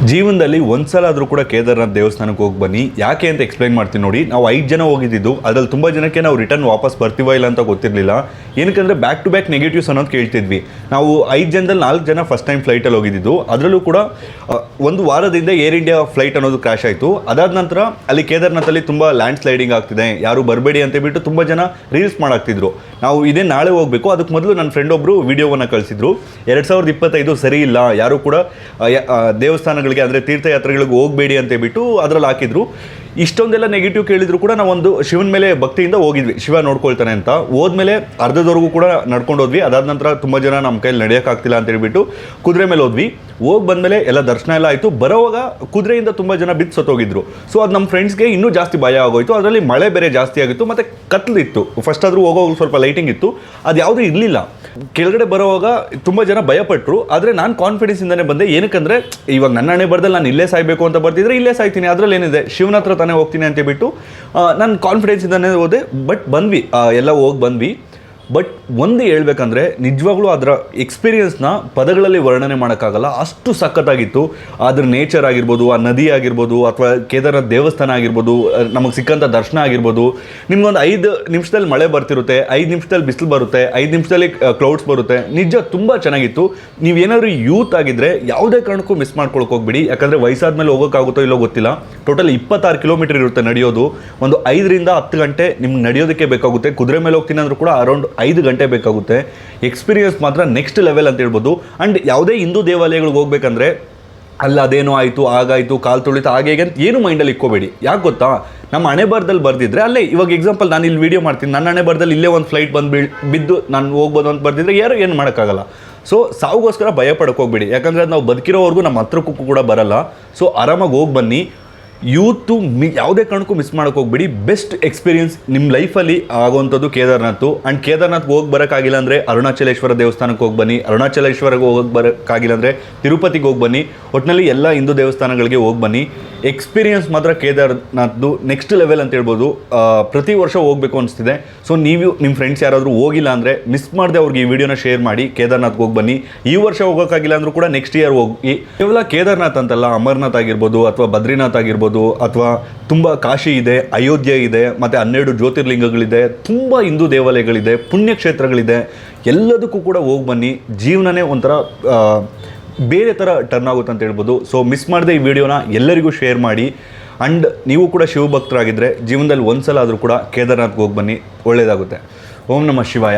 ಜೀವನದಲ್ಲಿ ಒಂದ್ಸಲ ಆದರೂ ಕೂಡ ಕೇದಾರ್ನಾಥ್ ದೇವಸ್ಥಾನಕ್ಕೆ ಹೋಗಿ ಬನ್ನಿ. ಯಾಕೆ ಅಂತ ಎಕ್ಸ್ಪ್ಲೈನ್ ಮಾಡ್ತೀನಿ ನೋಡಿ. ನಾವು 5 ಜನ ಹೋಗಿದ್ದು, ಅದ್ರಲ್ಲಿ ತುಂಬ ಜನಕ್ಕೆ ನಾವು ರಿಟರ್ನ್ ವಾಪಸ್ ಬರ್ತೀವ ಇಲ್ಲ ಅಂತ ಗೊತ್ತಿರಲಿಲ್ಲ. ಏನಕ್ಕಂದರೆ ಬ್ಯಾಕ್ ಟು ಬ್ಯಾಕ್ ನೆಗೆಟಿವ್ಸ್ ಅನ್ನೋದು ಕೇಳ್ತಿದ್ವಿ. ನಾವು 5 ಜನದಲ್ಲಿ 4 ಜನ ಫಸ್ಟ್ ಟೈಮ್ ಫ್ಲೈಟಲ್ಲಿ ಹೋಗಿದ್ದು. ಅದರಲ್ಲೂ ಕೂಡ ಒಂದು ವಾರದಿಂದ ಏರ್ ಇಂಡಿಯಾ ಫ್ಲೈಟ್ ಅನ್ನೋದು ಕ್ರ್ಯಾಶ್ ಆಯಿತು. ಅದಾದ ನಂತರ ಅಲ್ಲಿ ಕೇದಾರ್ನಾಥಲ್ಲಿ ತುಂಬ ಲ್ಯಾಂಡ್ ಸ್ಲೈಡಿಂಗ್ ಆಗ್ತಿದೆ, ಯಾರು ಬರಬೇಡಿ ಅಂತ ಬಿಟ್ಟು ತುಂಬ ಜನ ರೀಲ್ಸ್ ಮಾಡಾಕ್ತಿದ್ರು. ನಾವು ಇದೇ ನಾಳೆ ಹೋಗಬೇಕು, ಅದಕ್ಕೆ ಮೊದಲು ನನ್ನ ಫ್ರೆಂಡ್ ಒಬ್ಬರು ವಿಡಿಯೋವನ್ನು ಕಳಿಸಿದ್ರು. 2025 ಸರಿ ಇಲ್ಲ, ಯಾರು ಕೂಡ ದೇವಸ್ಥಾನಗಳಿಗೆ ಅಂದರೆ ತೀರ್ಥಯಾತ್ರೆಗಳಿಗೆ ಹೋಗಬೇಡಿ ಅಂತ ಬಿಟ್ಟು ಅದರಲ್ಲಿ ಹಾಕಿದ್ರು. ಇಷ್ಟೊಂದೆಲ್ಲ ನೆಗೆಟಿವ್ ಕೇಳಿದ್ರು ಕೂಡ ನಾವೊಂದು ಶಿವನ ಮೇಲೆ ಭಕ್ತಿಯಿಂದ ಹೋಗಿದ್ವಿ, ಶಿವ ನೋಡ್ಕೊಳ್ತಾನೆ ಅಂತ. ಹೋದ್ಮೇಲೆ ಅರ್ಧದವರೆಗೂ ಕೂಡ ನಡ್ಕೊಂಡು ಹೋದ್ವಿ. ಅದಾದ ನಂತರ ತುಂಬ ಜನ ನಮ್ಮ ಕೈಯಲ್ಲಿ ನಡೆಯೋಕ್ಕಾಗ್ತಿಲ್ಲ ಅಂತ ಹೇಳ್ಬಿಟ್ಟು ಕುದುರೆ ಮೇಲೆ ಹೋದ್ವಿ. ಹೋಗಿ ಬಂದಮೇಲೆ ಎಲ್ಲ ದರ್ಶನ ಎಲ್ಲ ಆಯಿತು. ಬರೋವಾಗ ಕುದುರೆಯಿಂದ ತುಂಬ ಜನ ಬಿದ್ದು ಸತ್ತೋಗಿದ್ರು. ಸೊ ಅದು ನಮ್ಮ ಫ್ರೆಂಡ್ಸ್ಗೆ ಇನ್ನೂ ಜಾಸ್ತಿ ಭಯ ಆಗೋಯಿತು. ಅದರಲ್ಲಿ ಮಳೆ ಬೇರೆ ಜಾಸ್ತಿ ಆಗಿತ್ತು ಮತ್ತು ಕತ್ಲಿತ್ತು. ಫಸ್ಟ್ ಆದರೂ ಹೋಗೋವಾಗ ಸ್ವಲ್ಪ ಲೈಟಿಂಗ್ ಇತ್ತು, ಅದು ಯಾವುದೂ ಇರಲಿಲ್ಲ. ಕೆಳಗಡೆ ಬರೋವಾಗ ತುಂಬ ಜನ ಭಯಪಟ್ಟರು. ಆದರೆ ನಾನು ಕಾನ್ಫಿಡೆನ್ಸಿಂದನೇ ಬಂದೆ. ಏನಕ್ಕಂದರೆ ಇವಾಗ ನನ್ನ ಹಣೆ ಬರ್ದಲ್ಲಿ ನಾನು ಇಲ್ಲೇ ಸಾಯಬೇಕು ಅಂತ ಬರ್ತಿದ್ರೆ ಇಲ್ಲೇ ಸಾಯ್ತೀನಿ, ಅದರಲ್ಲಿ ಏನಿದೆ, ಶಿವನ ಹತ್ರ ತಾನೇ ಹೋಗ್ತೀನಿ ಅಂತ ಬಿಟ್ಟು ನಾನು ಕಾನ್ಫಿಡೆನ್ಸಿಂದನೇ ಹೋದೆ. ಬಟ್ ಬಂದ್ವಿ, ಎಲ್ಲ ಹೋಗಿ ಬಂದ್ವಿ. ಬಟ್ ಒಂದು ಹೇಳ್ಬೇಕಂದ್ರೆ ನಿಜವಾಗ್ಲೂ ಅದರ ಎಕ್ಸ್ಪೀರಿಯನ್ಸ್ನ ಪದಗಳಲ್ಲಿ ವರ್ಣನೆ ಮಾಡೋಕ್ಕಾಗಲ್ಲ, ಅಷ್ಟು ಸಖತ್ತಾಗಿತ್ತು. ಅದ್ರ ನೇಚರ್ ಆಗಿರ್ಬೋದು, ಆ ನದಿ ಆಗಿರ್ಬೋದು, ಅಥವಾ ಕೇದಾರನಾಥ್ ದೇವಸ್ಥಾನ ಆಗಿರ್ಬೋದು, ನಮಗೆ ಸಿಕ್ಕಂಥ ದರ್ಶನ ಆಗಿರ್ಬೋದು. ನಿಮ್ಗೊಂದು 5 ನಿಮಿಷದಲ್ಲಿ ಮಳೆ ಬರ್ತಿರುತ್ತೆ, 5 ನಿಮಿಷದಲ್ಲಿ ಬಿಸಿಲು ಬರುತ್ತೆ, 5 ನಿಮಿಷದಲ್ಲಿ ಕ್ಲೌಡ್ಸ್ ಬರುತ್ತೆ. ನಿಜ ತುಂಬ ಚೆನ್ನಾಗಿತ್ತು. ನೀವೇನಾದರೂ ಯೂತ್ ಆಗಿದ್ದರೆ ಯಾವುದೇ ಕಾರಣಕ್ಕೂ ಮಿಸ್ ಮಾಡ್ಕೊಳಕ್ಕೆ ಹೋಗ್ಬಿಡಿ. ಯಾಕಂದರೆ ವಯಸ್ಸಾದ್ಮೇಲೆ ಹೋಗೋಕ್ಕಾಗುತ್ತೋ ಇಲ್ಲೋ ಗೊತ್ತಿಲ್ಲ. ಟೋಟಲ್ 26 ಕಿಲೋಮೀಟರ್ ಇರುತ್ತೆ ನಡೆಯೋದು. ಒಂದು 5 ರಿಂದ 10 ಗಂಟೆ ನಿಮ್ಗೆ ನಡೆಯೋದಕ್ಕೆ ಬೇಕಾಗುತ್ತೆ. ಕುದುರೆ ಮೇಲೆ ಹೋಗ್ತೀನಿ ಅಂದರೂ ಕೂಡ ಅರೌಂಡ್ 5 ಗಂಟೆ ಬೇಕಾಗುತ್ತೆ. ಎಕ್ಸ್ಪೀರಿಯನ್ಸ್ ಮಾತ್ರ ನೆಕ್ಸ್ಟ್ ಲೆವೆಲ್ ಅಂತ ಹೇಳ್ಬೋದು. ಆ್ಯಂಡ್ ಯಾವುದೇ ಹಿಂದೂ ದೇವಾಲಯಗಳಿಗೆ ಹೋಗ್ಬೇಕಂದ್ರೆ ಅಲ್ಲ ಅದೇನೋ ಆಯಿತು, ಆಗಾಯಿತು, ಕಾಲು ತುಳಿತು, ಹಾಗೆ ಅಂತ ಏನು ಮೈಂಡಲ್ಲಿ ಇಕ್ಕೋಬೇಡಿ. ಯಾಕೆ ಗೊತ್ತಾ, ನಮ್ಮ ಹಣೆ ಬರದಲ್ಲಿ ಬರ್ದಿದ್ರೆ ಅಲ್ಲೇ, ಇವಾಗ ಎಕ್ಸಾಂಪಲ್ ನಾನು ಇಲ್ಲಿ ವೀಡಿಯೋ ಮಾಡ್ತೀನಿ, ನನ್ನ ಹಣೆ ಬರದಲ್ಲಿ ಇಲ್ಲೇ ಒಂದು ಫ್ಲೈಟ್ ಬಂದು ಬಿದ್ದು ನಾನು ಹೋಗ್ಬೋದು ಅಂತ ಬರ್ದಿದ್ರೆ ಯಾರು ಏನು ಮಾಡೋಕ್ಕಾಗಲ್ಲ. ಸೊ ಸಾವುಗೋಸ್ಕರ ಭಯ ಪಡಕ್ಕೆ ಹೋಗ್ಬೇಡಿ. ಯಾಕಂದರೆ ಅದು ನಾವು ಬದುಕಿರೋವರೆಗೂ ನಮ್ಮ ಹತ್ರಕ್ಕೂ ಕೂಡ ಬರಲ್ಲ. ಸೊ ಆರಾಮಾಗಿ ಹೋಗಿ ಬನ್ನಿ. ಯೂತು ಯಾವುದೇ ಕಾರಣಕ್ಕೂ ಮಿಸ್ ಮಾಡೋಕ್ಕೆ ಹೋಗ್ಬಿಡಿ. ಬೆಸ್ಟ್ ಎಕ್ಸ್ಪೀರಿಯನ್ಸ್ ನಿಮ್ಮ ಲೈಫಲ್ಲಿ ಆಗುವಂಥದ್ದು ಕೇದಾರ್ನಾಥ್. ಆ್ಯಂಡ್ ಕೇದಾರ್ನಾಥ್ಗೆ ಹೋಗಿ ಬರೋಕ್ಕಾಗಿಲ್ಲ ಅಂದರೆ ಅರುಣಾಚಲೇಶ್ವರ ದೇವಸ್ಥಾನಕ್ಕೆ ಹೋಗಿ ಬನ್ನಿ. ಅರುಣಾಚಲೇಶ್ವರಗೆ ಹೋಗಿ ಬರೋಕ್ಕಾಗಿಲ್ಲ ಅಂದರೆ ತಿರುಪತಿಗೆ ಹೋಗಿ ಬನ್ನಿ. ಒಟ್ಟಿನಲ್ಲಿ ಎಲ್ಲ ಹಿಂದೂ ದೇವಸ್ಥಾನಗಳಿಗೆ ಹೋಗಿ ಬನ್ನಿ. ಎಕ್ಸ್ಪೀರಿಯನ್ಸ್ ಮಾತ್ರ ಕೇದಾರ್ನಾಥ್ದು ನೆಕ್ಸ್ಟ್ ಲೆವೆಲ್ ಅಂತ ಹೇಳ್ಬೋದು. ಪ್ರತಿ ವರ್ಷ ಹೋಗಬೇಕು ಅನಿಸ್ತಿದೆ. ಸೊ ನೀವು ನಿಮ್ಮ ಫ್ರೆಂಡ್ಸ್ ಯಾರಾದರೂ ಹೋಗಿಲ್ಲ ಅಂದರೆ ಮಿಸ್ ಮಾಡದೆ ಅವ್ರಿಗೆ ಈ ವಿಡಿಯೋನ ಶೇರ್ ಮಾಡಿ. ಕೇದಾರ್ನಾಥ್ಗೆ ಹೋಗಿ ಬನ್ನಿ. ಈ ವರ್ಷ ಹೋಗೋಕ್ಕಾಗಿಲ್ಲ ಅಂದರೂ ಕೂಡ ನೆಕ್ಸ್ಟ್ ಇಯರ್ ಹೋಗಿ. ಕೇವಲ ಕೇದಾರ್ನಾಥ್ ಅಂತಲ್ಲ, ಅಮರ್ನಾಥ್ ಆಗಿರ್ಬೋದು, ಅಥವಾ ಬದ್ರಿನಾಥ್ ಆಗಿರ್ಬೋದು, ಅಥವಾ ತುಂಬ ಕಾಶಿ ಇದೆ, ಅಯೋಧ್ಯೆ ಇದೆ, ಮತ್ತು 12 ಜ್ಯೋತಿರ್ಲಿಂಗಗಳಿದೆ, ತುಂಬ ಹಿಂದೂ ದೇವಾಲಯಗಳಿದೆ, ಪುಣ್ಯಕ್ಷೇತ್ರಗಳಿದೆ. ಎಲ್ಲದಕ್ಕೂ ಕೂಡ ಹೋಗಿ ಬನ್ನಿ. ಜೀವನನೇ ಒಂಥರ ಬೇರೆ ಥರ ಟರ್ನ್ ಆಗುತ್ತೆ ಅಂತ ಹೇಳ್ಬೋದು. ಸೊ ಮಿಸ್ ಮಾಡದೆ ಈ ವಿಡಿಯೋನ ಎಲ್ಲರಿಗೂ ಶೇರ್ ಮಾಡಿ. ಆ್ಯಂಡ್ ನೀವು ಕೂಡ ಶಿವಭಕ್ತರಾಗಿದ್ದರೆ ಜೀವನದಲ್ಲಿ ಒಂದ್ಸಲ ಆದರೂ ಕೂಡ ಕೇದಾರ್ನಾಥ್ಗೆ ಹೋಗಿ ಬನ್ನಿ, ಒಳ್ಳೆಯದಾಗುತ್ತೆ. ಓಂ ನಮಃ ಶಿವಾಯ.